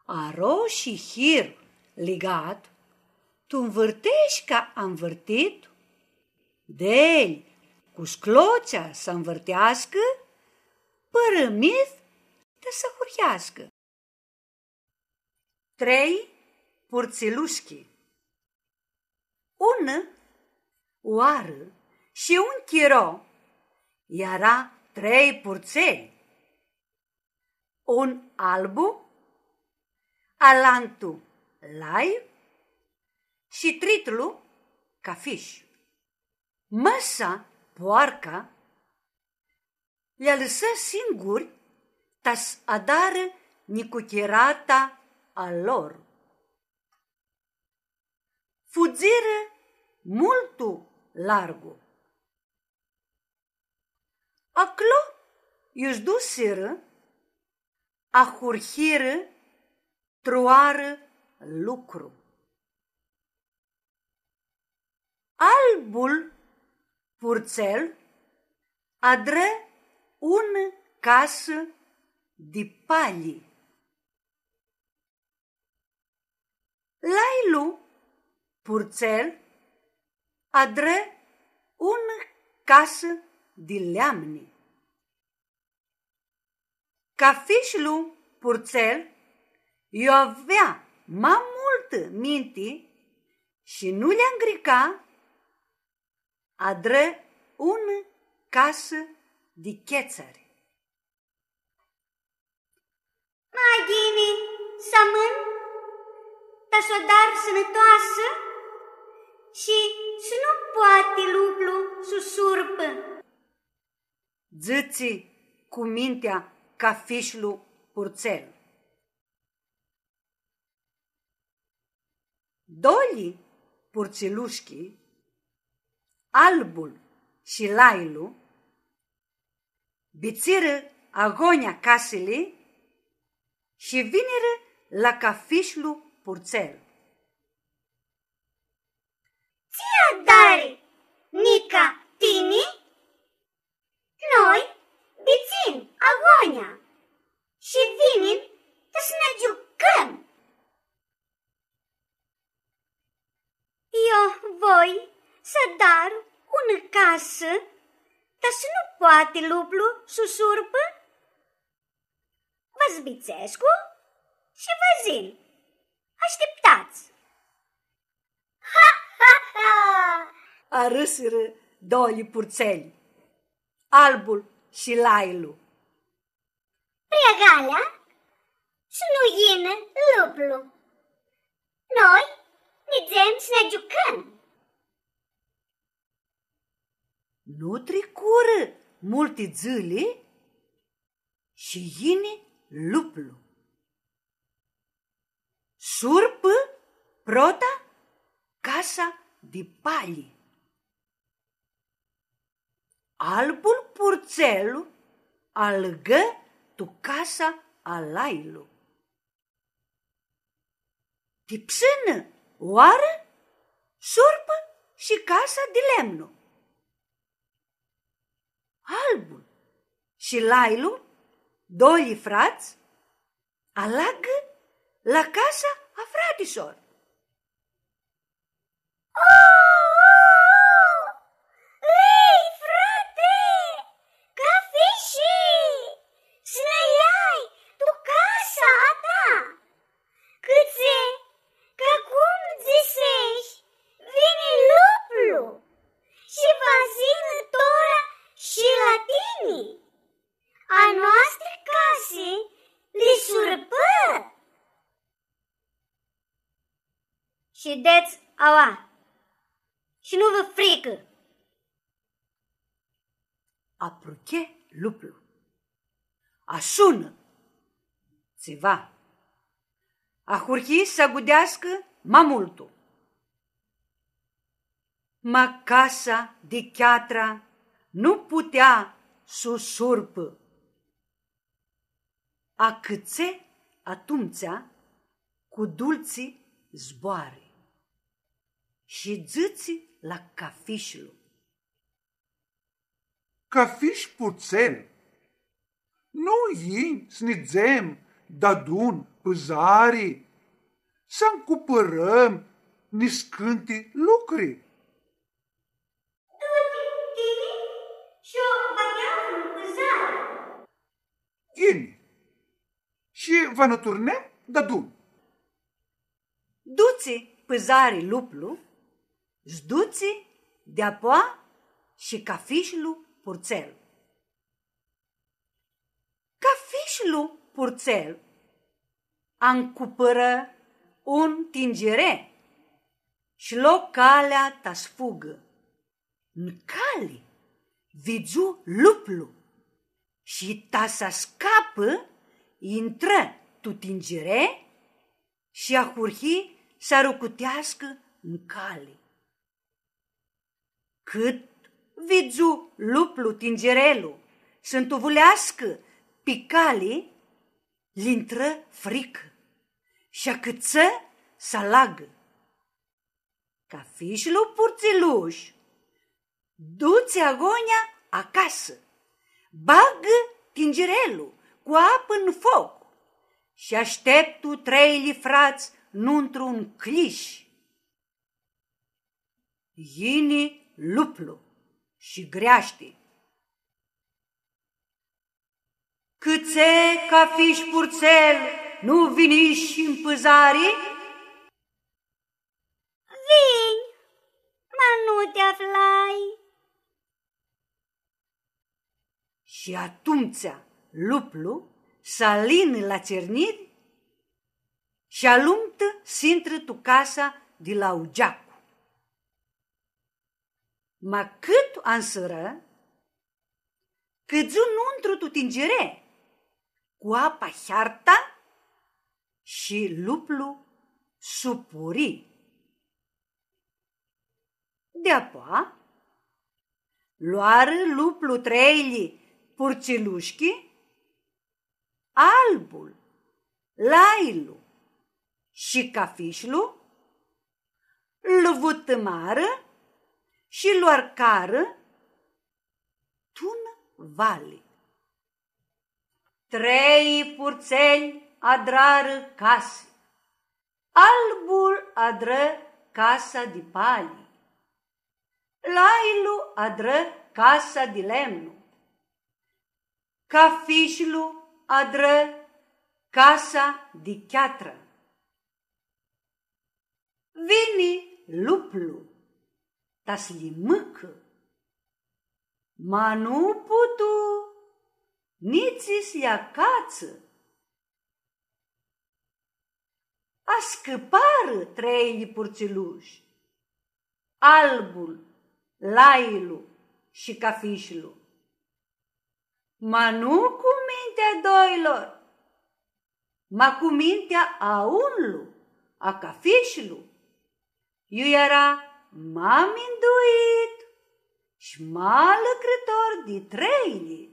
Aro și hir ligat, tu învârtești ca am învârtit, deli cu sclocea să învârtească, părâmit de să hurchească. 3 purțilușchi. Un oară și un chiro, iara 3 purțeli. Un albu, alantu lai și tritlu cafiș. Măsa poarca le-a lăsat singuri tas adară nicuchirata a lor. Fugiră multu largu. Acolo i-și duseră a hurhiră troară lucru. Albul purțel adră un casă de pali. Lailu purțel adră un casă de leamne. Cafișlu purțel i-o avea mai mult minte și nu le-a îngrica, adră un casă de chețări. Magini, sămân, tasodar sănătoasă și să nu poate luplu susurpă. Zâți cu mintea cafișlu purțel. Doi purțilușchi, albul și lailu, bițiră agonia casele și vineră la cafișlu purțel. Ție dare, Nica tini? Noi bițim agonia și vinim să ne jucăm. Eu voi să dar un casă, dar să nu poate luplu susurpă? Vă zbițescu și vă zil. Așteptați! Ha, ha, ha! A râsără doi purțeli, albul și lailu. Pregalea să nu ină luplu. Noi ne să ne jucăm. Nu trecură multe zile și ine luplu. Surpă prota casa de pali. Albul purțelu algă tu casa a lailu. Tipsână oară, surpă și casa de lemnu. Albul și lailu, doi frați, alagă la casa a fratisor. Ei, frate, cafiși, să ne iai tu casa a ta, câțe, că cum zisești, vine luplu și va zină tora și la tine, a noastre case le surpă. Și deți aua, și nu vă frică. Apruche luplu. Asună. Țiva. A hurchi să gudească mamultul. Ma casa de chiatra nu putea susurpă. A câțe atunțea cu dulții zboare și zâții la cafișlu. Cafiș puțel, nu i snidzem dadun păzarii, să încupărăm niscânti lucri. Tini și-o băiatul păzare. Ini. Și vă năturne dadun. Duți păzarii luplu, zduți de-apoa și cafișlu purțel. Cafișlu purțel ancupără un tingere și lo calea ta sfugă. În cale vizu luplu și ta să scapă, intră tu tingere și a hurhi să rucutească în cale. Cât vizu luplu tingerelu să întuvulească picali, l-intră frică și-a câță să lagă. Cafișlu purțiluș, du-ți agonia acasă, bagă tingerelul cu apă în foc și aștept tu 3 frați într-un cliș. Ini luplu și greaște. Câțe cafiș purțel, nu vini și în păzarii? Vin, ma nu te aflai. Și atunțea luplu s-alină la cerniri și alumtă sintră tu casa de la ugeacu. Ma cât ansără, câțu nu-ntru tu tingere, cu apa hiarta și luplu supuri. De-apoa, luară luplu 3 purcelușchi, albul, lailu și cafișlu, îl vătămară și luar cară tun vale. 3 purțeli adrară casă, albul adră casa de pali, lailu adră casa de lemnu, cafișlu adră casa de cheatră. Vini luplu, ta-s-li mâcă, ma nu putu nici-s ia cață. A scăpară 3 purceluși, albul, lailu și cafișlu, ma nu cu mintea doilor, ma cu mintea a unlu, a cafișlu. Eu era m-am induit și m-a lucrător de 3.